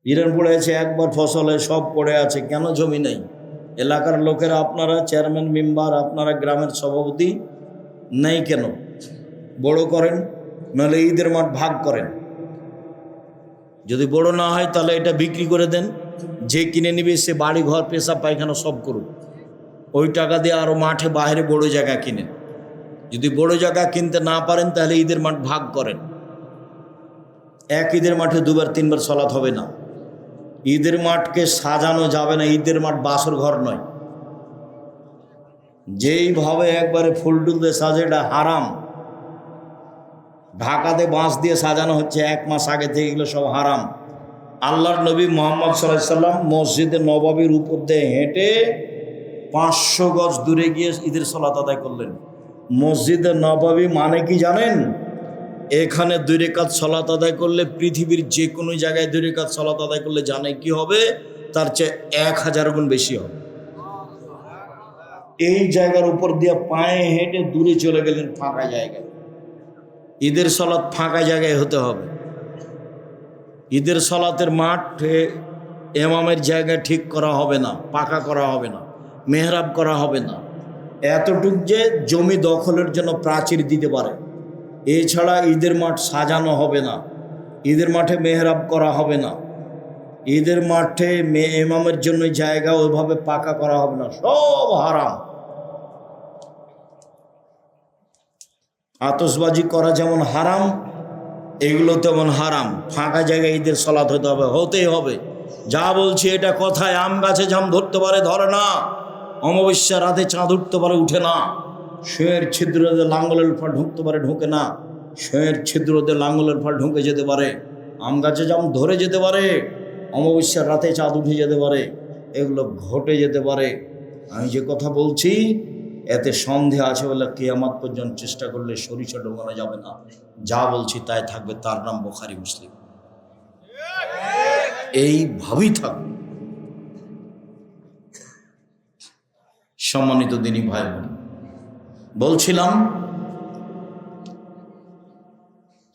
বিরান পড়ে আছে, একবার ফসলে সব পড়ে আছে, কেন জমি নেই? এলাকার লোকেরা, আপনারা চেয়ারম্যান মেম্বার, আপনারা গ্রামের সভাপতি নেই কেন? বড় করেন, নাহলে ঈদের মাঠ ভাগ করেন। যদি বড় না হয় তাহলে এটা বিক্রি করে দেন, যে কিনে নিবে সে বাড়ি ঘর পেশাব পায়খানা সব করুক, ওই টাকা দিয়ে আরও মাঠে বাইরে বড় জায়গা কিনেন। যদি বড় জায়গা কিনতে না পারেন তাহলে ঈদের মাঠ ভাগ করেন। এক ঈদের মাঠে দুবার তিনবার সলাৎ হবে না। ঈদের মাঠকে সাজানো যাবে না, ঈদের মাঠ বাসর ঘর নয়। যেইভাবে একবারে ফুলটুল দিয়ে সাজে, এটা হারাম। ঢাকাতে বাঁশ দিয়ে সাজানো হচ্ছে 1 মাস আগে থেকে, এগুলো সব হারাম। আল্লাহর নবী মুহাম্মদ সাল্লাল্লাহু আলাইহি সাল্লাম মসজিদে নববীর উপর দিয়ে হেঁটে 500 গজ দূরে গিয়ে ঈদের সালাত আদায় করলেন। মসজিদে নববী মানে কি জানেন? এখানে 2 রাকাত সালাত আদায় করলে পৃথিবীর যে কোনো জায়গায় 2 রাকাত সালাত আদায় করলে জানে কি হবে? তার চেয়ে 1000 গুণ বেশি হবে। এই জায়গার উপর দিয়ে পায়ে হেঁটে দূরে চলে গেলেন ফাঁকা জায়গায়। ঈদের সালাত ফাঁকা জায়গায় হতে হবে। ঈদের সালাতের মাঠে ইমামের জায়গা ঠিক করা হবে না, পাকা করা হবে না, মেহরাব করা হবে না। এতটুক যে জমি দখলের জন্য প্রাচীর দিতে পারে, এছাড়া ঈদের মাঠ সাজানো হবে না, ঈদের মাঠে মেহরাব করা হবে না, ঈদের মাঠে ইমামের জন্য জায়গা ওইভাবে পাকা করা হবে না, সব হারাম। আতশবাজি করা যেমন হারাম, এগুলো তেমন হারাম। ফাঁকা জায়গায় ঈদের সালাত হতে হবে, হতেই হবে। যা বলছি এটা কথায়। আম গাছে জাম ধরতে পারে, ধরে না। অমাবস্যা রাতে চাঁদ উঠতে পারে, উঠে না। শুঁয়ের ছিদ্র দিয়ে লাঙ্গলের ফাল ঢুকতে পারে, ঢোকে না। শুঁয়ের ছিদ্র দিয়ে লাঙ্গলের ফাল ঢুকে যেতে পারে। আম গাছে জাম ধরে যেতে পারে, অমাবস্যার রাতে চাঁদ উঠে যেতে পারে, এগুলো ঘটে যেতে পারে। আমি যে কথা বলছি এতে সন্দেহ আছে বলে কিয়ামত পর্যন্ত চেষ্টা করলে সরিষা ঢোকানো যাবে না। যা বলছি তাই থাকবে, তার নাম বুখারী মুসলিম। এইভাবেই থাকবে। সম্মানিত দিনী ভাই বোন, বলছিলাম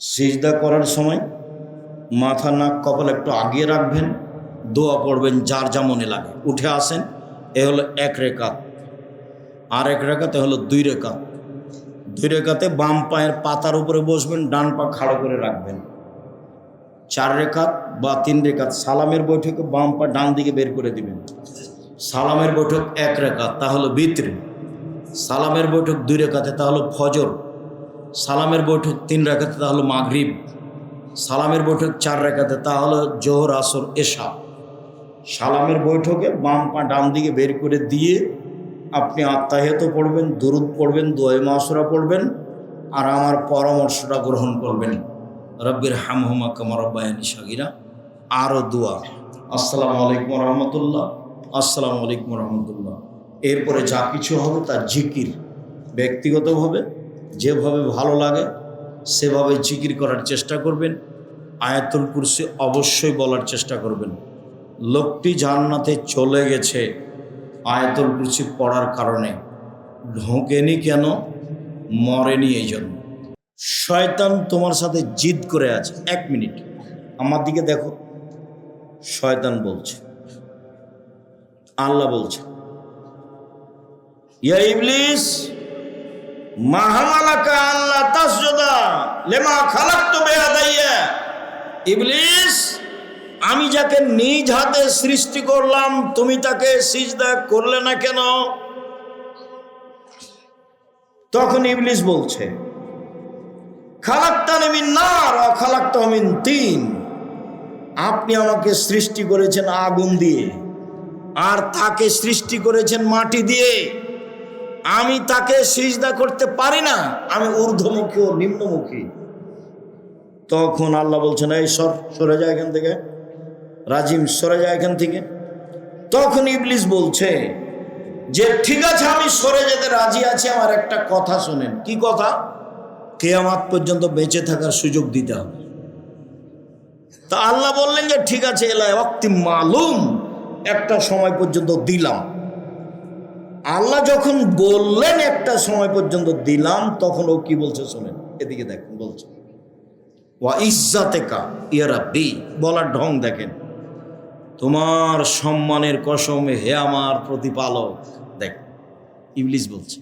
সিজদা করার সময় মাথা নাক কপাল একটু আগিয়ে রাখবেন, দোয়া পড়বেন যার যা মনে লাগে। উঠে আসেন, এ হলো 1 রাকাত। আর 1 রাকাতে হলো 2 রাকাত। 2 রাকাতে বাম পায়ের পাতার উপরে বসবেন, ডান পা খাড়ো করে রাখবেন। 4 রাকাত বা 3 রাকাত সালামের বৈঠকে বাম পা ডান দিকে বের করে দিবেন। সালামের বৈঠক 1 রাকাত, তা হলো বিতর। সালামের বৈঠক 2 রাকাতে, তা হলো ফজর। সালামের বৈঠক 3 রাকাতে, তা হলো মাগরিব। সালামের বৈঠক 4 রাকাতে, তা হলো জোহর, আসর, এশা। সালামের বৈঠকে বাম পা ডান দিকে বের করে দিয়ে আপনি আত্তাহিয়াত পড়বেন, দুরুদ পড়বেন, দোয়া মাসুরা পড়বেন, আর আমার পরামর্শটা গ্রহণ করবেন, রব্বির হামহুমা কামা রাব্বায়ানি সাগীরা। আরও দোয়া, আসসালামু আলাইকুম রহমতুল্লাহ, আসসালামু আলাইকুম রহমতুল্লাহ। এরপরে যা কিছু হবে তার জিকির ব্যক্তিগতভাবে যেভাবে ভালো লাগে সেভাবে জিকির করার চেষ্টা করবেন। আয়াতুল কুরসি অবশ্যই বলার চেষ্টা করবেন। লোকটি জান্নাতে চলে গেছে আয়াতুল কুরসি পড়ার কারণে, ঢোকেনি কেন? মরেনি এই জন্য। শয়তান তোমার সাথে জিদ করে আছে। 1 মিনিট আমার দিকে দেখো। শয়তান বলছে, আল্লাহ বলছে, ইয়া ইবলিস মা হামালাকা আল্লা তাসজুদা লিমা খালাকতু বিয়াদাইয়া। ইবলিস, আমি যাকে নিজ হাতে সৃষ্টি করলাম তুমি তাকে সিজদা করলে না কেন? তখন ইবলিস বলছে, খালাকতানি মিন নার ওয়া খালাকতাহু মিন তিন। আপনি আমাকে সৃষ্টি করেছেন আগুন দিয়ে, আর তাকে সৃষ্টি করেছেন মাটি দিয়ে। আমি তাকে সিজদা করতে পারি না, আমি ঊর্ধ্বমুখী ও নিম্নমুখী। তখন আল্লাহ বলছেন, এই সরে যায় এখান থেকে, রাজিম সরে যায় এখান থেকে। তখন ইবলিস বলছে যে ঠিক আছে, আমি সরে যেতে রাজি আছি, আমার একটা কথা শোনেন। কি কথা? কিয়ামত পর্যন্ত বেঁচে থাকার সুযোগ দিতে হবে। তা আল্লাহ বললেন যে ঠিক আছে, এলা ওয়াক্তি মালুম, একটা সময় পর্যন্ত দিলাম। আল্লাহ যখন বললেন একটা সময় পর্যন্ত দিলাম, তখন ও কি বলছে শোনেন, এদিকে দেখেন। বলছে ওয়া ইজ্জাতেকা ইয়া রাব্বি, বলার ঢং দেখেন। তোমার সম্মানের কসম হে আমার প্রতিপালক। দেখ ইবলিস বলছে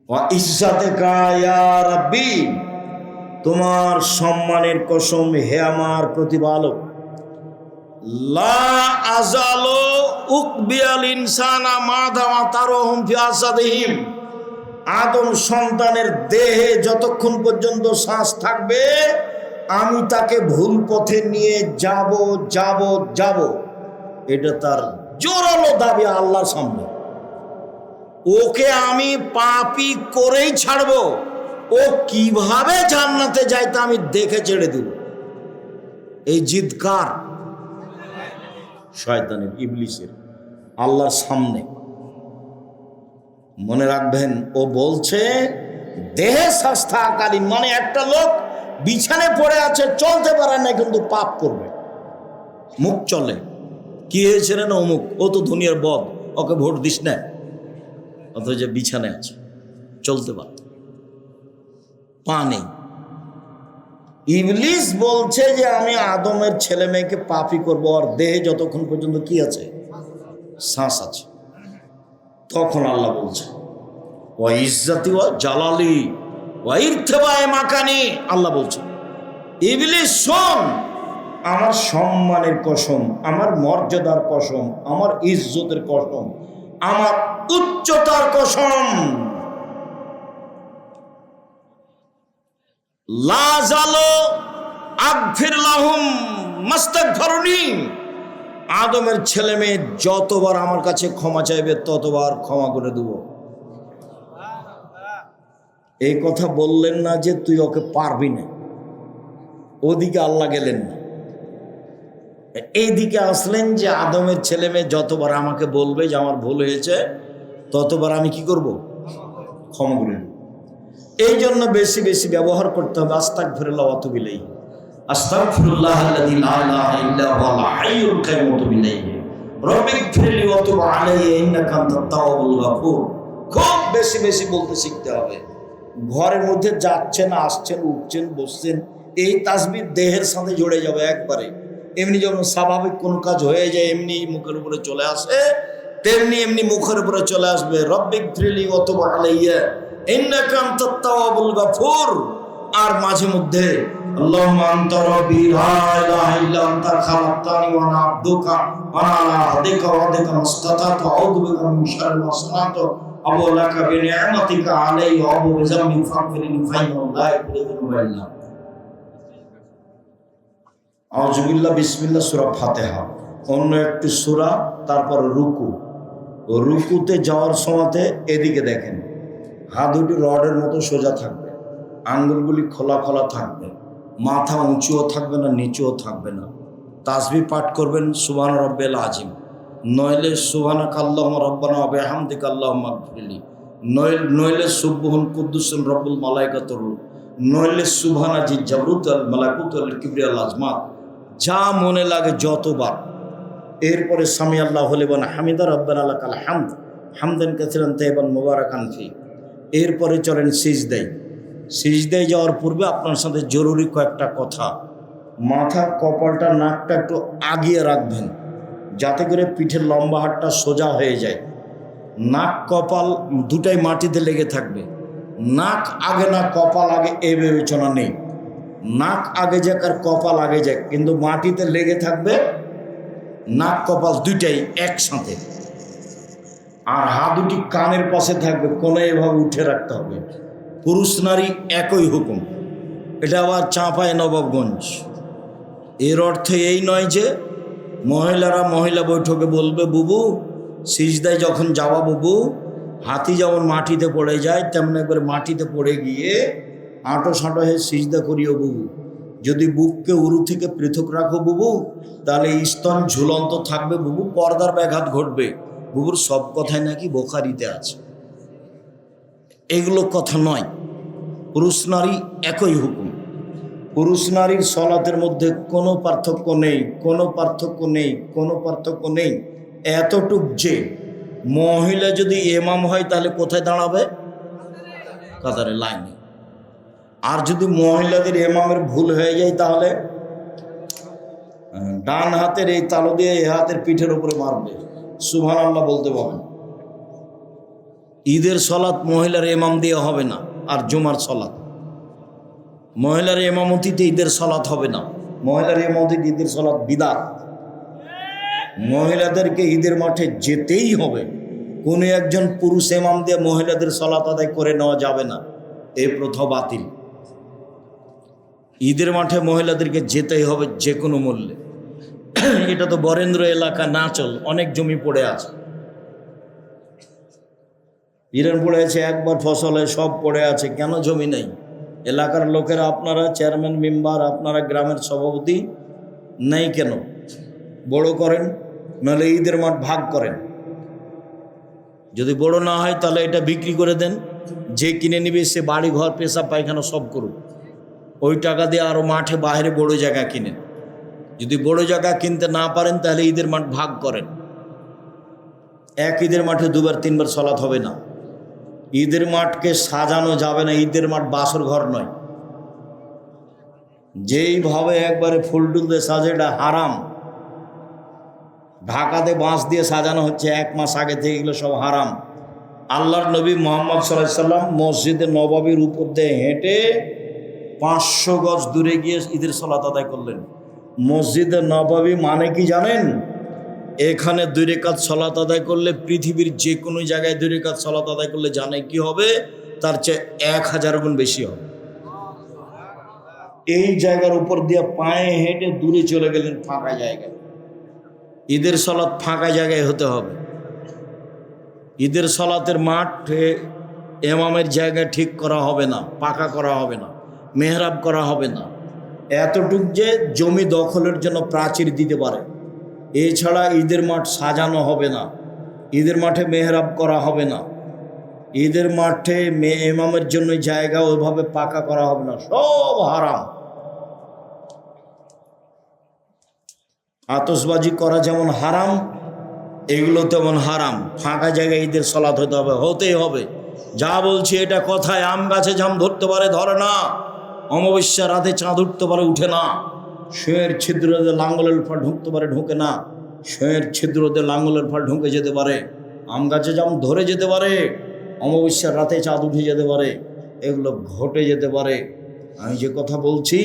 ওয়া ইজ্জাতিকা ইয়া রাব্বি, তোমার সম্মানের কসম হে আমার প্রতিপালক, লা আযালু উকবিয়াল ইনসানা মা দামা তারহুম ফি আসাদিহিম, আদম সন্তানের দেহে যতক্ষণ পর্যন্ত শ্বাস থাকবে আমি তাকে ভুল পথে নিয়ে যাব যাব যাব। এটা তার জোরালো দাবি আল্লাহর সামনে। ওকে আমি পাপী করেই ছাড়বো, ও কিভাবে জান্নাতে যায় তা আমি দেখে ছেড়ে দেব। এই জিদ কার? শয়তানের, ইবলিসের। আল্লাহর সামনে মনে রাখবেন, ও বলছে দেহে শ্বাস থাকাকালীন, মানে একটা লোক বিছানায় পড়ে আছে, চলতে পারে না, কিন্তু পাপ করবে, মুখ চলে, কি হয়েছে রে না অমুক, ও তো দুনিয়ার বদ, ওকে ভোট দিস না, অথচ বিছানায় আছে, চলতে পারে, পা নেই। ইবলিস বলছে যে আমি আদমের ছেলে মেয়েকে পাপী করবো, আর দেহে যতক্ষণ পর্যন্ত কি আছে? শ্বাস আছে। তখন আল্লাহ বলছে ওয়া ইজ্জাতি ওয়া জালালি ওয়া ইরতিফায়ে মাকানি, আল্লাহ বলছে ইবলিস শোন, আমার সম্মানের কসম, আমার মর্যাদার কসম, আমার ইজ্জতের কসম, আমার উচ্চতার কসম, লা জালু আগফির লাহুম মাস্তাগফিরুনি, আদমের ছেলে মেয়ে যতবার আমার কাছে ক্ষমা চাইবে ততবার ক্ষমা করে দেব। এই কথা বললেন না যে তুই ওকে পারবি না, ওদিকে আল্লাহ গেলেন না, এইদিকে আসলেন যে আদমের ছেলে মেয়ে যতবার আমাকে বলবে যে আমার ভুল হয়েছে ততবার আমি কি করব? ক্ষমা করে দেব। এই জন্য বেশি বেশি ব্যবহার করতে হবে আস্তাগফিরুল্লাহ ওয়া আতুবু ইলাইহি, আস্তাগফিরুল্লাহাল্লাযী লা ইলাহা ইল্লা হুয়াল হাইয়ুল কাইয়্যুম ওয়া আতুবু ইলাইহি, রব্বিগফিরলি ওয়া তুব আলাইয়া ইন্নাকা আনতাত তাওয়াবুল গাফুর। খুব বেশি বেশি বলতে শিখতে হবে। ঘরের মধ্যে যাচ্ছেন, আসছেন, উঠছেন, বসছেন, এই তাসবিহ দেহের সাথে জুড়ে যাবে একবারে। এমনি যেমন স্বাভাবিক কোনো কাজ হয়ে যায় এমনি মুখের উপরে চলে আসে, তেমনি এমনি মুখের উপরে চলে আসবে রব্বিগফিরলি ওয়া তুব আলাইয়া ইন্নাকা আনতাত তাওয়াবুল গাফুর। আর মাঝে মধ্যে আল্লাহুম্মা আনতা রাব্বি লা ইলাহা ইল্লা আনতা খালাকতানি ওয়া আনা আবদুকা ওয়া আনা আহদিকা ওয়া আহদিকা মাসতাতাতু আউযু বিকা মিন শাররি মা সানাতু আবু লাকা বিনি'মাতিকা আলাইয়া ওয়া আবু বিযামবি ফাগফিরলি ফাইন্নাহু লা ইয়াগফিরু যুনুবা ইল্লা আনতা। আউযু বিল্লাহ, বিসমিল্লাহ, সূরা ফাতিহা। অন্য একটি সূরা, তারপর রুকু। রুকুতে যাওয়ার সময়তে এদিকে দেখেন, হাত দুটি রডের মতো সোজা থাকবে, আঙ্গুলগুলি খোলা খোলা থাকবে, মাথা উঁচুও থাকবে না নিচুও থাকবে না। তাসবিহ পাঠ করবেন সুবহান রাব্বিল আযীম, নইলে সুবহানাকা আল্লাহুম্মা রাব্বানা ওয়া বিহামদিকা আল্লাহুম্মা ইগফিরলি, নইলে সুবহুন কুদ্দুসুন রব্বুল মালাইকাতুর রূহ, নইলে সুবহানা জি জাবরুত আল মালাকুত আল কিবরিয়াল আজমাত, যা মনে লাগে যতবার। এরপরে সামি আল্লাহু লিমান হামিদা রব্বানা লাকাল হামদ হামদান কাসীরান তাইয়িবান মুবারাকান ফি। এরপরে চলেন সিজদায়। সিজদায় যাওয়ার পূর্বে আপনার সাথে জরুরি কয়েকটা কথা। মাথা, কপালটা, নাকটা একটু আগিয়ে রাখবেন যাতে করে পিঠের লম্বা হাড়টা সোজা হয়ে যায়। নাক কপাল দুটাই মাটিতে লেগে থাকবে। নাক আগে না কপাল আগে এই বিবেচনা নেই, নাক আগে যাক আর কপাল আগে যাক, কিন্তু মাটিতে লেগে থাকবে নাক কপাল দুইটাই একসাথে। আর হাত দুটি কানের পাশে থাকবে, কোনো এভাবে উঠে রাখতে হবে। পুরুষ নারী একই হুকুম। এটা আবার চাঁপায় নবাবগঞ্জ। এর অর্থ এই নয় যে মহিলারা মহিলা বৈঠকে বলবে বুবু সিজদায় যখন যাওয়া বুবু, হাতি যেমন মাটিতে পড়ে যায় তেমন একবার মাটিতে পড়ে গিয়ে আঁটো সাঁটো হয়ে সিজদা করিও বুবু। যদি বুককে উরু থেকে পৃথক রাখো বুবু, তাহলে স্তন ঝুলন্ত থাকবে বুবু, পর্দার ব্যাঘাত ঘটবে বুবুর। সব কথাই নাকি বোখারিতে আছে, এগুলো কথা নয়। পুরুষ নারী একই হুকুম। পুরুষ নারীর সলাতের মধ্যে কোনো পার্থক্য নেই, কোনো পার্থক্য নেই, কোনো পার্থক্য নেই। এতটুক যে মহিলা যদি ইমাম হয় তাহলে কোথায় দাঁড়াবে? কাতারে, লাইনে। আর যদি মহিলাদের ইমামের ভুল হয়ে যায় তাহলে ডান হাতের এই তালু দিয়ে এ হাতের পিঠের উপরে মারবে, সুবহানাল্লাহ বলতে পারবেন। ঈদের সলাৎ মহিলার ইমাম দিয়ে হবে না, আর জুমার সলাৎ মহিলার ইমামতিতে ঈদের সলাৎ হবে না। মহিলার ইমামতিতে ঈদের সলাৎ বিদআত। মহিলাদেরকে ঈদের মাঠে যেতেই হবে। কোনো একজন পুরুষ ইমাম দিয়ে মহিলাদের সলাৎ আদায় করে নেওয়া যাবে না, এই প্রথা বাতিল। ঈদের মাঠে মহিলাদেরকে যেতেই হবে যে কোনো মূল্যে। এটা তো বরেন্দ্র এলাকা না, চল অনেক জমি পড়ে আছে, ইরান পড়ে আছে, একবার ফসলে সব পড়ে আছে, কেন জমি নেই? এলাকার লোকেরা, আপনারা চেয়ারম্যান মেম্বার, আপনারা গ্রামের সভাপতি নেই কেন? বড় করেন, নাহলে ঈদের মাঠ ভাগ করেন। যদি বড় না হয় তাহলে এটা বিক্রি করে দেন, যে কিনে নিবে সে বাড়ি ঘর পেশাব পায়খানা সব করুক, ওই টাকা দিয়ে আরও মাঠে বাইরে বড় জায়গা কিনেন। যদি বড় জায়গা কিনতে না পারেন তাহলে ঈদের মাঠ ভাগ করেন। এক ঈদের মাঠে দুবার তিনবার সলাৎ হবে না। ঈদের মাঠকে সাজানো যাবে না, ঈদের মাঠ বাসর ঘর নয়। যেইভাবে একবারে ফুল টুল দিয়ে সাজে, এটা হারাম। ঢাকাতে বাঁশ দিয়ে সাজানো হচ্ছে 1 মাস আগে থেকে, এগুলো সব হারাম। আল্লাহর নবী মুহাম্মদ সাল্লাল্লাহু আলাইহি সাল্লাম মসজিদে নববীর উপর দিয়ে হেঁটে 500 গজ দূরে গিয়ে ঈদের সালাত আদায় করলেন। মসজিদে নববী মানে কি জানেন? এখানে 2 রাকাত সালাত আদায় করলে পৃথিবীর যে কোনো জায়গায় 2 রাকাত সালাত আদায় করলে জানে কি হবে? তার চেয়ে 1000 গুণ বেশি হবে। এই জায়গার উপর দিয়ে পায়ে হেঁটে দূরে চলে গেলেন ফাঁকা জায়গায়। ঈদের সালাত ফাঁকা জায়গায় হতে হবে। ঈদের সালাতের মাঠে ইমামের জায়গা ঠিক করা হবে না, পাকা করা হবে না, মেহরাব করা হবে না। এতটুক যে জমি দখলের জন্য প্রাচীর দিতে পারে, এছাড়া ঈদের মাঠ সাজানো হবে না, ঈদের মাঠে মেহরাব করা হবে না, ঈদের মাঠে ইমামের জন্য জায়গা ওইভাবে পাকা করা হবে না, সব হারাম। আতশবাজি করা যেমন হারাম, এগুলো তেমন হারাম। ফাঁকা জায়গায় ঈদের সালাত হতে হবে, হতেই হবে। যা বলছি এটা কথায়। আম গাছে জাম ধরতে পারে, ধরে না। অমাবস্যা রাতে চাঁদ উঠতে পারে, উঠে না। শোয়ের ছিদ্রতে লাঙ্গলের ফল ঢুকতে পারে, ঢুকে না। শোয়ের ছিদ্রতে লাঙ্গলের ফল ঢুকে যেতে পারে, আম গাছে জাম ধরে যেতে পারে, অমাবস্যার রাতে চাঁদ উঠে যেতে পারে, এগুলো ঘটে যেতে পারে। আমি যে কথা বলছি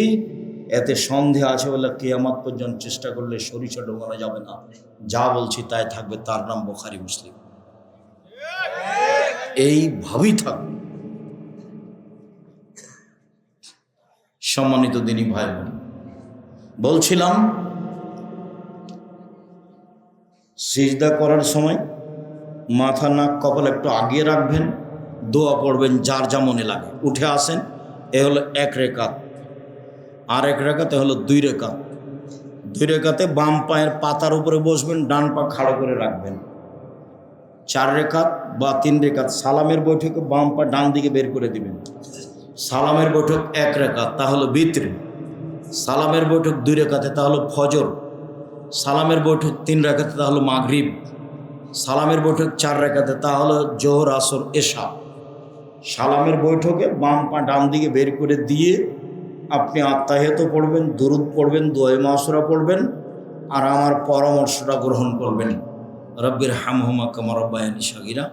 এতে সন্দেহ আছে বলে কিয়ামত পর্যন্ত চেষ্টা করলে সরিষা ঢোকানো যাবে না। যা বলছি তাই থাকবে, তার নাম বুখারী মুসলিম। এইভাবেই থাকবে। সম্মানিত দিনী ভাই বোন, বলছিলাম সিজদা করার সময় মাথা নাক কপাল একটু আগিয়ে রাখবেন, দোয়া পড়বেন যার যা মনে লাগে। উঠে আসেন, এ হলো 1 রাকাত। আর 1 রাকাতে হলো 2 রাকাত। 2 রাকাতে বাম পায়ের পাতার উপরে বসবেন, ডান পা খাড়া করে রাখবেন। 4 রাকাত বা 3 রাকাত সালামের বৈঠকে বাম পা ডান দিকে বের করে দিবেন। সালামের বৈঠক 1 রাকাত, তা হলো বিতর। সালামের বৈঠক 2 রাকাতে, তা হলো ফজর। সালামের বৈঠক 3 রাকাতে, তা হলো মাগরিব। সালামের বৈঠক 4 রাকাতে, তা হলো জোহর, আসর, এশা। সালামের বৈঠকে বাম পা ডান দিকে বের করে দিয়ে আপনি আত্তাহিয়াত পড়বেন, দুরুদ পড়বেন, দোয়া মাসুরা পড়বেন, আর আমার পরামর্শটা গ্রহণ করবেন, রব্বির হামহুমা কামা রাব্বায়ানি সাগীরা।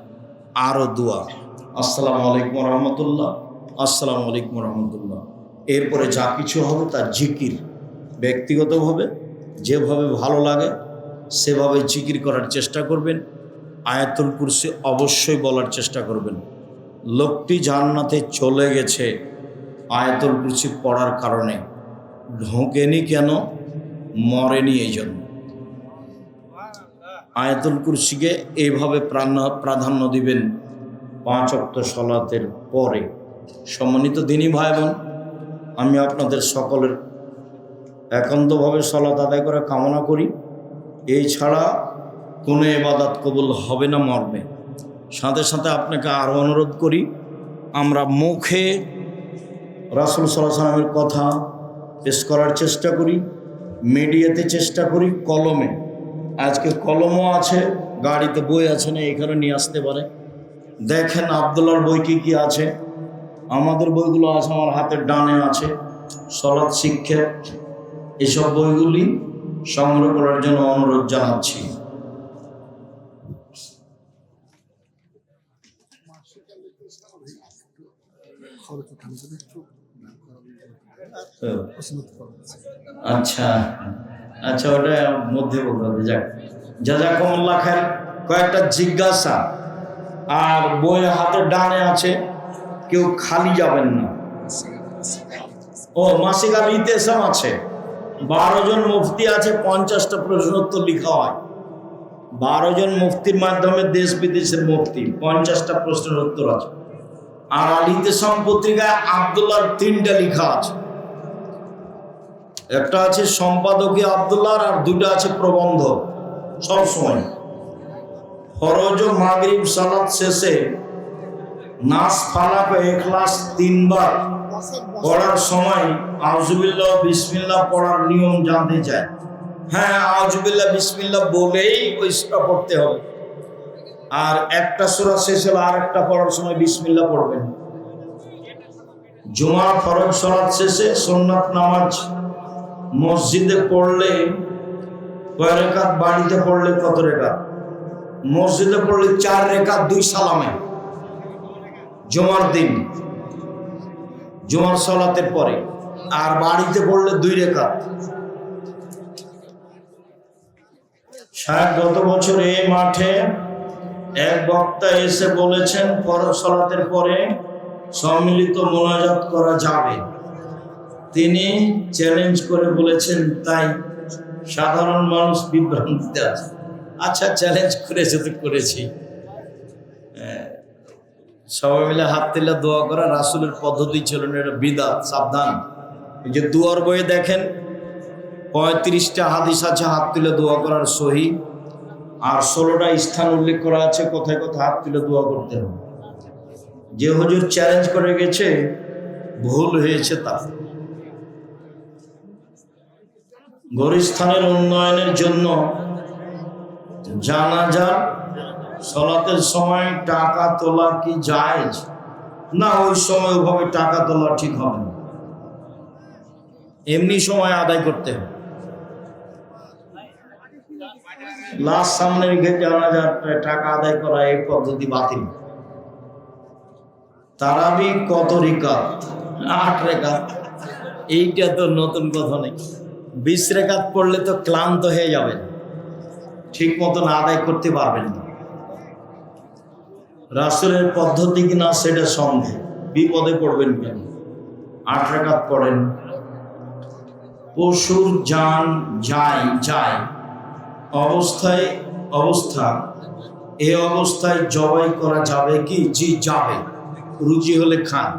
আরও দোয়া, আসসালামু আলাইকুম রহমতুল্লাহ, আসসালামু আলাইকুম রহমতুল্লাহ। এরপরে যা কিছু হবে তার জিকির ব্যক্তিগতভাবে যেভাবে ভালো লাগে সেভাবে জিকির করার চেষ্টা করবেন। আয়াতুল কুরসি অবশ্যই বলার চেষ্টা করবেন। লোকটি জান্নাতে চলে গেছে আয়াতুল কুরসি পড়ার কারণে, ঢোকেনি কেন? মরেনি এই জন্য। আয়াতুল কুরসিকে এইভাবে প্রাধান্য দিবেন 5 ওয়াক্ত সালাতের পরে। সম্মানিত দিনী ভাই বোন, আমি আপনাদের সকলের একান্তভাবে সালাত আদায় করে কামনা করি। এই ছাড়া কোনো ইবাদত কবুল হবে না মর্মে। সাথে সাথে আপনাকে আরও অনুরোধ করি, আমরা মুখে রাসূল সাল্লাল্লাহু আলাইহি ওয়াসাল্লামের কথা পেশ করার চেষ্টা করি, মিডিয়াতে চেষ্টা করি, কলমে। আজকে কলমও আছে, গাড়িতে বই আছে না, এখানে নিয়ে আসতে পারে। দেখেন আব্দুল্লাহর বই কি আছে। আমাদের বইগুলো আছে, আমার হাতের ডানে আছে, সালাত শিক্ষা, এসব বইগুলি সংগ্রহ করার জন্য অনুরোধ জানাচ্ছি। আচ্ছা আচ্ছা, ওটা মধ্যে বলতে হবে। যাক, জাযাকুমুল্লাহ খায়ের। কয়েকটা জিজ্ঞাসা, আর বই হাতে ডানে আছে, কেউ খালি যাবেন না। ও মাসিক আল ইতিসাম আছে, 12 জন মুফতি আছে, 50টা প্রশ্ন উত্তর লিখা হয়। 12 জন মুফতির মাধ্যমে দেশ বিদেশের মুফতি, 50টা প্রশ্নের উত্তর আছে। আর আল ইতিসাম পত্রিকায় আব্দুল্লাহর 3টা লিখা আছে। একটা আছে সম্পাদকীয় আব্দুল্লাহর, আর 2টা আছে প্রবন্ধ। সবসময় ফরজ ও মাগরিব সালাত শেষে নাস, ফালাক ও ইখলাস 3 বার পড়ার সময় আউযুবিল্লাহ বিসমিল্লাহ পড়ার নিয়ম জানতে চায়। হ্যাঁ, আউযুবিল্লাহ বিসমিল্লাহ বলেই ওই সূরা পড়তে হবে। আর একটা সূরা শেষ হলে আর একটা পড়ার সময় বিসমিল্লাহ পড়বেন। জুমা ফরজ সালাত শেষে সুন্নাত নামাজ মসজিদে পড়লে কয় রাকাত, বাড়িতে পড়লে কত রাকাত? মসজিদে পড়লে 4 রাকাত 2 সালামে, জুমার দিন, জুমার সালাতের পরে। আর বাড়িতে পড়লে 2 রাকাত। গত বছর এই মাঠে এক বক্তা এসে বলেছেন ফরজ সালাতের পরে সম্মিলিত মোনাজাত করা যাবে। তিনি চ্যালেঞ্জ করে বলেছেন, তাই সাধারণ মানুষ বিভ্রান্তিতে আছে। আচ্ছা, চ্যালেঞ্জ করেছে তো করেছি। সবাই মিলে হাত তুলে দোয়া করা রাসূলের পদ্ধতি ছিল না, এটা বিদআত, সাবধান। যে দুয়ার বইয়ে দেখেন 35টা হাদিস আছে হাত তুলে দোয়া করার সহি, আর 16টা স্থান উল্লেখ করা আছে কোথায় কোথায় হাত তুলে দোয়া করতে হবে। যে হুজুর চ্যালেঞ্জ করে গেছে ভুল হয়েছে তার। গোরস্থানের উন্নয়নের জন্য জানাজা সালাতের সময় টাকা তোলা কি জায়েজ? না, ওই সময় ওভাবে টাকা তোলা ঠিক হবে না, এমনি সময় আদায় করতে হবে। লাশ সামনে রেখে জানাজার টাকা আদায় করা এই পদ্ধতি বাতিল। তারাবি কত রিকাত? 8 রাকাত। এইটা তো নতুন কথা নেই। 20 রাকাত পড়লে তো ক্লান্ত হয়ে যাবেন, ঠিক মতন আদায় করতে পারবেন না। রাসূলের পদ্ধতি কিনা সেটা সন্দেহ, বিপদে পড়বেন কেন? 8 রাকাত পড়েন। পশুর জান যায় এই অবস্থায় জবাই করা যাবে কি? জি, যাবে। রুজি হলে খান,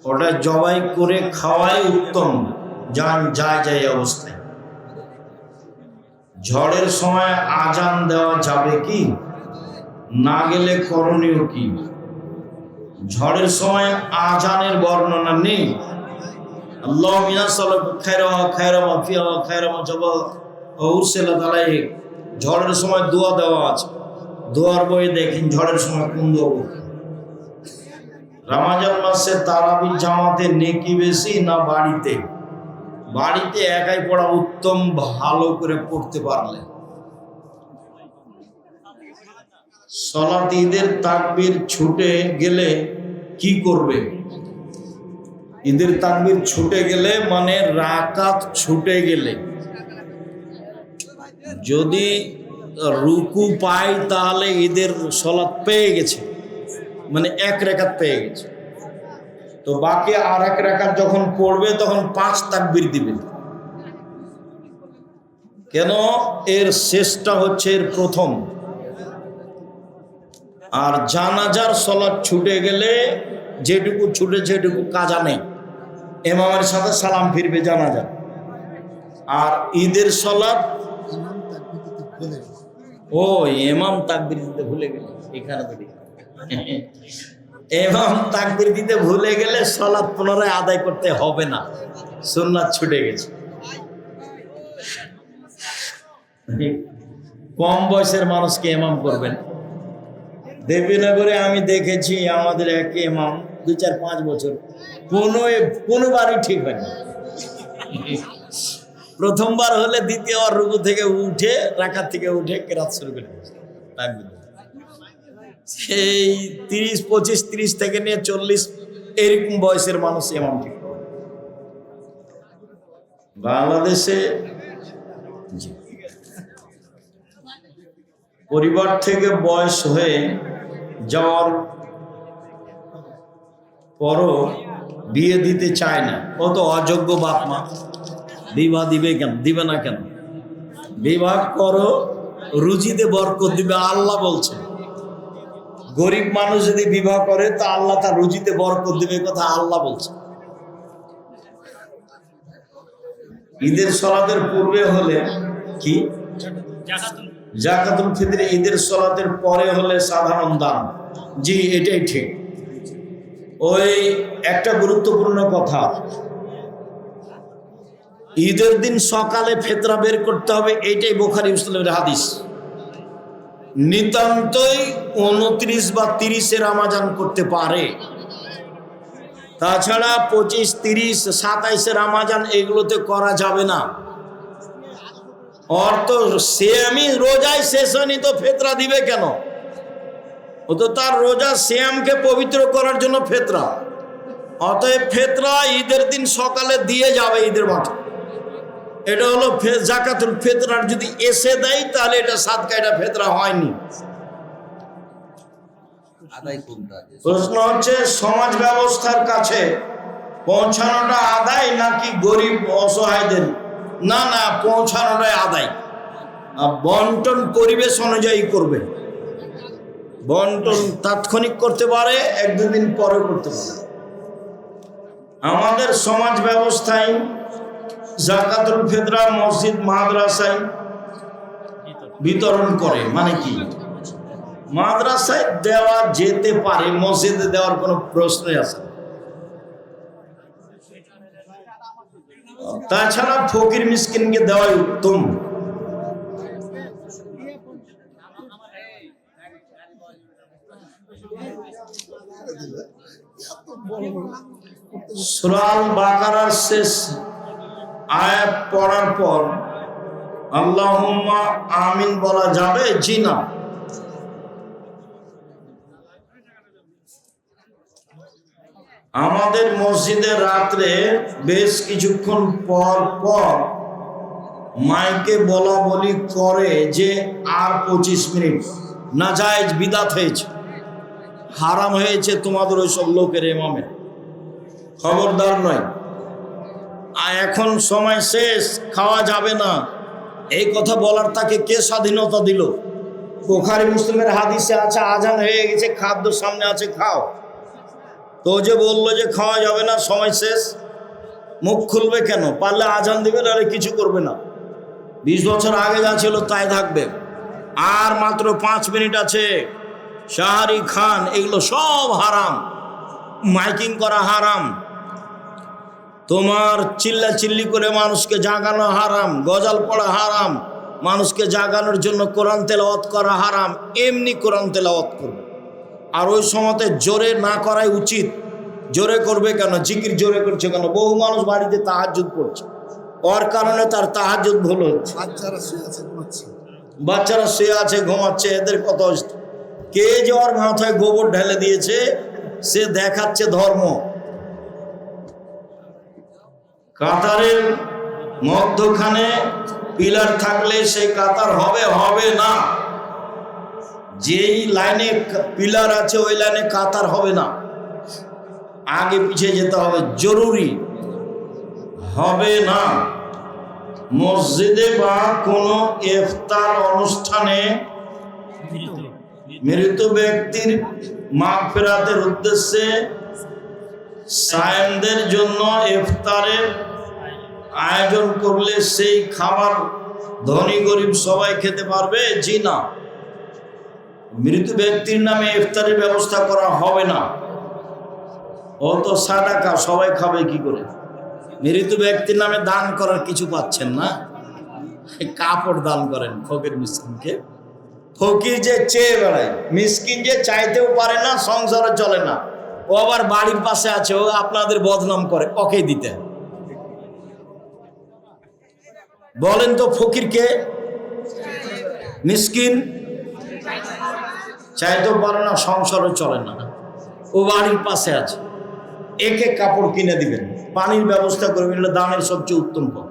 ওটা জবাই করে খাওয়াই উত্তম। জান যায় অবস্থায়। ঝড়ের সময় আজান দেওয়া যাবে কি? না গেলে করণীয় কি? ঝড়ের সময় আজানের বর্ণনা নেই। আল্লাহ মিনাসালাক খায়রামা ফিয়া খায়রামা জবা উরসিলাত আলাইহি। ঝড়ের সময় দোয়া দেওয়া আছে, দোয়ার বই দেখেন ঝড়ের সময় কোন দোয়া বলতে। রমজান মাসে তারাবি জামাতে নেকি বেশি না বাড়িতে? বাড়িতে একাই পড়া উত্তম, ভালো করে পড়তে পারলে। সালাত ঈদের তাকবীর ছুটে গেলে কি করবে? ঈদের তাকবীর ছুটে গেলে মানে রাকাত ছুটে গেলে, যদি রুকু পাই তাহলে ঈদের সালাত পেয়ে গেছে, মানে 1 রাকাত পেয়ে গেছে। তো বাকি আর 1 রাকাত যখন পড়বে তখন 5 তাকবীর দিবে। কেন? এর শেষটা হচ্ছে এর প্রথম। আর জানাজার সালাত ছুটে গেলে যেটুকু ছুটে সেটুকু কাজা নেই, ইমামের সাথে সালাম ফিরবে জানাজা। আর ঈদের সালাত ইমাম তাকবীর দিতে ভুলে গেলে, এখানে তো ইমাম তাকবীর দিতে ভুলে গেলে সালাত পুনরায় আদায় করতে হবে না, সুন্নাত ছুটে গেছে। কম বয়সের মানুষকে ইমাম করবেন। দেবীনগরে আমি দেখেছি আমাদের এক ইমাম 2-4-5 বছর কোনোবারই ঠিক হয়নি। প্রথমবার হলে দ্বিতীয়বার রুকু থেকে উঠে রাকাত থেকে উঠে কেরাত শুরু করে দিয়েছে। সেই 30, 25, 30 থেকে নিয়ে 40 এরকম বয়সের মানুষ এমন ঠিক করে। বাংলাদেশে পরিবার থেকে বয়স হয়ে যাওয়ার পরও বিয়ে দিতে চায় না, ও তো অযোগ্য বাপ মা, বিবাহ দিবে কেন, দিবে না কেন? বিবাহ করো, রুজিতে বরকত দিবে আল্লাহ বলছে। গরিব মানুষ যদি বিবাহ করে তা আল্লাহ তার রুজিতে বরকত দিবে, কথা আল্লাহ বলছে। ঈদের সালাতের পূর্বে হলে কি যাকাতুল ফিতর, ঈদের সালাতের পরে হলে সাধারণ দান। জি, এটাই ঠিক। ওই একটা গুরুত্বপূর্ণ কথা, ঈদের দিন সকালে ফিতরা বের করতে হবে, এইটাই বুখারী মুসলিমের হাদিস। নিতান্তই 29 বা 30-এ রামাজান করতে পারে, তাছাড়া 25, 30, 27-এ রামাজান এগুলোতে করা যাবে না। অর্থ সিয়ামি রোজায় শেষ হয়নি তো ফিতরা দিবে কেন? ও তো তার রোজা সিয়ামকে পবিত্র করার জন্য ফিতরা। অতএব ফিতরা ঈদের দিন সকালে দিয়ে যাবে ঈদের মাঠে। এটা হলো যাকাতুল ফিতরার যদি এসে দেয় তাহলে এটা সাদকা, এটা ফিতরা হয়নি। প্রশ্ন হচ্ছে সমাজ ব্যবস্থার কাছে পৌঁছানোটা আদায় নাকি গরিব অসহায়দের? না না, পৌঁছানোটাই আদায়। বন্টন পরিবেশ অনুযায়ী করবে। বন্টন তাৎক্ষণিক করতে পারে, 1-2 দিন পরে করতে পারে। আমাদের সমাজ ব্যবস্থায় যাকাতুল ফিতরা মসজিদ মাদ্রাসায় বিতরণ করে। মানে কি, মাদ্রাসায় দেওয়া যেতে পারে, মসজিদে দেওয়ার কোনো প্রশ্নই আছে না। তাছাড়া ফকির মিসকিনকে দেওয়াই উত্তম। সূরা আল বাকারার শেষ আয়াত পড়ার পর আল্লাহুম্মা আমিন বলা যাবে? জি না। আমাদের মসজিদে রাত্রে বেশ কিছুক্ষণ পর পর মাইকে বলা বলি করে যে আর 25 মিনিট, নাজায়েজ বিদাত হয়েছে, হারাম হয়েছে তোমাদের ওইসব লোকের ইমামের, খবরদার নয়, আর এখন সময় শেষ, খাওয়া যাবে না। এই কথা বলার তাকে কে স্বাধীনতা দিল? বুখারী মুসলিমের হাদিসে আছে আজান হয়ে গেছে, খাদ্য সামনে আছে, খাও। তো যে বললো যে খাওয়া যাবে না, সময় শেষ, মুখ খুলবে কেন? পারলে আজান দিবে, নাহলে কিছু করবে না। 20 বছর আগে যা ছিল তাই থাকবে। আর মাত্র 5 মিনিট আছে, শাহরি খান এগুলো সব হারাম, মাইকিং করা হারাম, তোমার চিল্লা চিল্লি করে মানুষকে জাগানো হারাম, গজল পড়া হারাম, মানুষকে জাগানোর জন্য কোরআন তেলাওয়াত করা হারাম। এমনি কোরআন তেলাওয়াত করবে, আর ওই সময়তে জোরে না করাই উচিত। জোরে করবে কেন? জিকির জোরে করছে কেন? বহু মানুষ বাড়িতে তাহাজ্জুদ পড়ছে, ওর কারণে তার তাহাজ্জুদ ভুল হচ্ছে। বাচ্চারা শুয়ে আছে ঘুমাচ্ছে, এদের কত কে যে ওর মাথায় গোবর ঢেলে দিয়েছে, সে দেখাচ্ছে ধর্ম। কাতারের মধ্যখানে পিলার থাকলে সেই কাতার হবে? হবে না। যেই লাইনে পিলার আছে ওই লাইনে কাতার হবে না, আগে পিছিয়ে যেতে হবে, জরুরি হবে না। মসজিদে বা কোনো ইফতার অনুষ্ঠানে মৃত ব্যক্তির মাগফিরাতের উদ্দেশ্যে সায়েমদের জন্য ইফতারের আয়োজন করলে সেই খাবার ধনী গরিব সবাই খেতে পারবে? জি না। মৃত ব্যক্তির নামে ইফতারের ব্যবস্থা করা হবে না। ও তো সাদাকা, সবাই খাবে কি করে? মৃত ব্যক্তির নামে দান করার কিছু পাচ্ছেন না, কাপড় দান করেন ফকির মিসকিনকে। ফকির যে চেয়ে বেড়ায়, মিসকিন যে চাইতেও পারে না, সংসারে চলে না, ও আবার বাড়ির পাশে আছে, ও আপনাদের বদনাম করে, ওকে দিতে। বলেন তো ফকিরকে, মিসকিন চাইতেও পারে না, সংসারও চলে না, ও বাড়ির পাশে আছে, একে কাপড় কিনে দিবেন, পানির ব্যবস্থা করবেন, এটা দানের সবচেয়ে উত্তম পথ।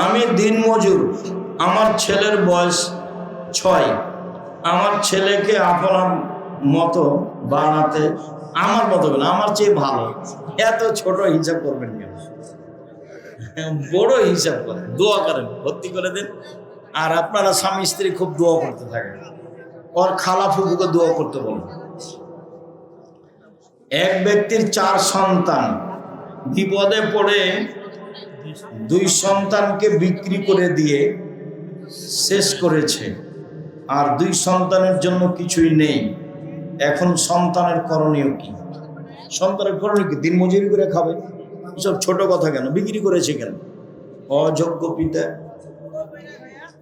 আমি দিনমজুর, আমার ছেলের বয়স 6, আমার ছেলেকে আপনার মতো বানাতে, আমার মতো না, আমার চেয়ে ভালো, এত ছোট হিসাব করবেন কেন? বড় হিসাব করেন, দোয়া করেন, ভর্তি করে দেন। আর আপনারা স্বামী স্ত্রী খুব দোয়া করতে থাকেন, ওর খালা ফুফুকে দোয়া করতে বলেন। এক ব্যক্তির 4 সন্তান, বিপদে পড়ে 2 সন্তানকে বিক্রি করে দিয়ে শেষ করেছে, আর 2 সন্তানের জন্য কিছুই নেই। এখন সন্তানের করণীয় কি? সন্তানের করণীয় কি? দিন মজুরি করে খাবে, সব ছোট কথা কেন? বিক্রি করেছে কেন? অযোগ্য পিতা,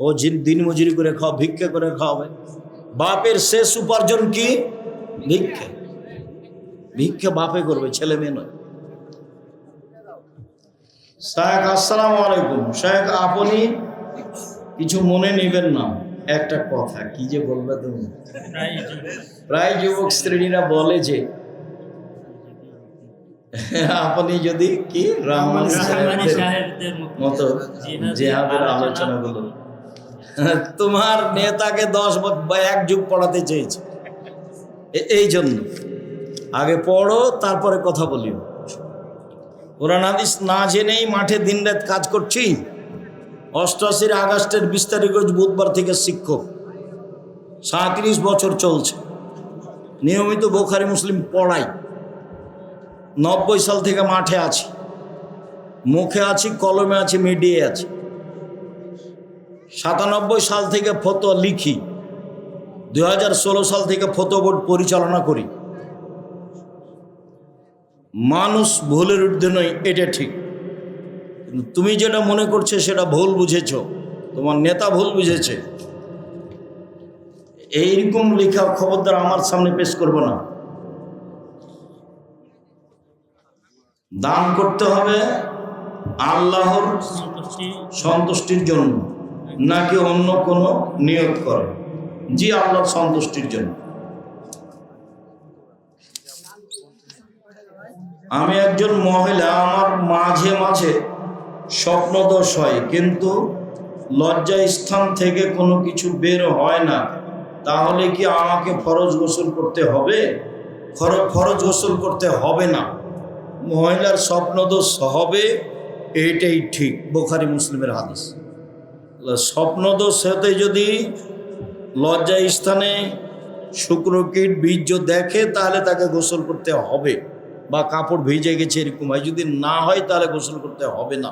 ও দিন মজুরি করে খাও, ভিক্ষা করে খাওয়াবে। বাপের শেষ উপার্জন কি? ভিক্ষা। ভিক্ষা বাপে করবে, ছেলে মেয়ে নয়। শায়েখ আসসালামু আলাইকুম। শায়েখ আপনি কিছু মনে নেবেন না, একটা কথা কি যে বলবে তুমি। প্রায় যুবক শ্রেণীরা বলে যে আপনি যদি কি রহমান সাহেবদের মতো জিহাদের আলোচনা গুলো, তোমার নেতাকে 10 বা 1 যুগ পড়াতে চেয়েছে, এই জন্য আগে পড়ো তারপরে কথা বলিও। কোরআন হাদিস না জেনেই মাঠে দিনরাত কাজ করছি। 88 আগস্টের 20 তারিখ বুধবার থেকে শিক্ষক, 37 বছর চলছে, নিয়মিত বুখারী মুসলিম পড়াই। 90 সাল থেকে মাঠে আছি, মুখে আছি, কলমে আছি, মিডিয়ায় আছি। 97 সাল থেকে ফতোয়া লিখি, 2016 সাল থেকে ফতোয়া বোর্ড পরিচালনা করি। মানুষ ভুলের ঊর্ধ্বে নয়, এটা ঠিক। তুমি যেটা মনে করছো সেটা ভুল বুঝেছ, তোমার নেতা ভুল বুঝেছে। এইরকম লেখা খবরদার আমার সামনে পেশ করবো না। দান করতে হবে আল্লাহর সন্তুষ্টির জন্য, নাকি অন্য কোনো নিয়ত করে? জি, আল্লাহর সন্তুষ্টির জন্য। আমি একজন মহিলা, আমার মাঝে মাঝে স্বপ্নদোষ হয়, কিন্তু লজ্জা স্থান থেকে কোনো কিছু বের হয় না, তাহলে কি আমাকে ফরজ গোসল করতে হবে? ফরজ গোসল করতে হবে না, মহিলার স্বপ্নদোষ হবে, এইটাই ঠিক, বুখারী মুসলিমের হাদিস। স্বপ্নদোষ হতে যদি লজ্জা স্থানে শুক্রকীট বীর্য দেখে তাহলে তাকে গোসল করতে হবে, বা কাপড় ভিজে গেছে এরকম হয়, যদি না হয় তাহলে গোসল করতে হবে না।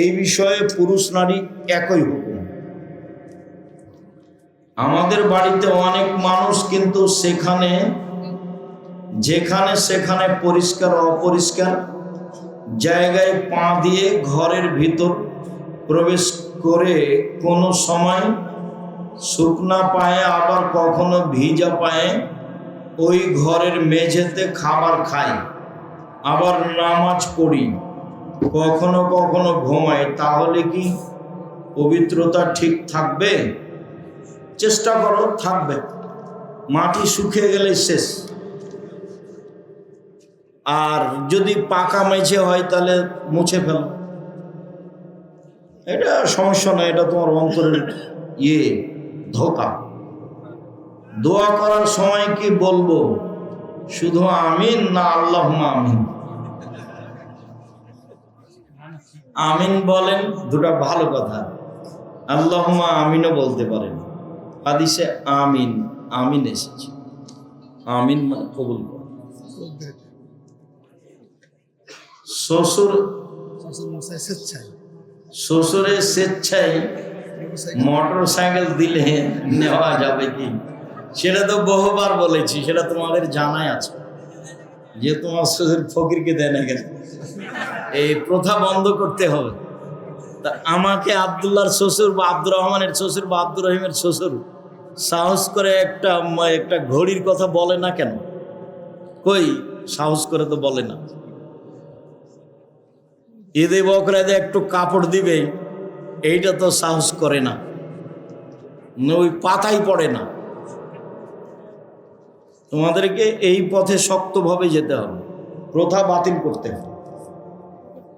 এই বিষয়ে পুরুষ নারী একই হুকুম। আমাদের বাড়িতে অনেক মানুষ, কিন্তু যেখানে সেখানে পরিষ্কার অপরিষ্কার জায়গায় পা দিয়ে ঘরের ভিতর প্রবেশ করে, কোনো সময় শুকনা পায়ে আবার কখনো ভিজা পায়ে ওই ঘরের মেঝেতে খাবার খাই, আবার নামাজ পড়ি, কখনো কখনো ঘুমাই, তাহলে কি পবিত্রতা ঠিক থাকবে? চেষ্টা করো, থাকবে। মাটি শুকিয়ে গেলে শেষ। আর যদি পাকা মেঝে হয় তাহলে মুছে ফেলো, এটা সমস্যা নয়, এটা তোমার অন্তরের ধোঁকা। দোয়া করার সময় কি বলবো? শুধু আমিন না আল্লাহুম্মা আমিন? আমিন বলেন, দুটা ভালো কথা। আল্লাহুম্মা আমিনও বলতে পারেন, হাদিসে আমিন আমিন এসেছে, আমিন মানে কবুল কর। শ্বশুরের স্বেচ্ছায় মোটর সাইকেল দিলে নেওয়া যাবে কি? সেটা তো বহুবার বলেছি, সেটা তোমাদের জানাই আছে, যে তোমার শ্বশুর ফকিরকে দেয় না কেন, এই প্রথা বন্ধ করতে হবে। তা আমাকে আব্দুল্লাহর শ্বশুর বা আব্দুর রহমানের শ্বশুর বা আব্দুর রহিমের শ্বশুর সাহস করে একটা ঘড়ির কথা বলে না কেন? কই সাহস করে তো বলে না। ঈদে বকরাতে একটু কাপড় দিবে, এইটা তো সাহস করে না, ওই পাতাই পড়ে না। তোমাদেরকে এই পথে শক্তভাবে যেতে হবে, প্রথা বাতিল করতে হবে।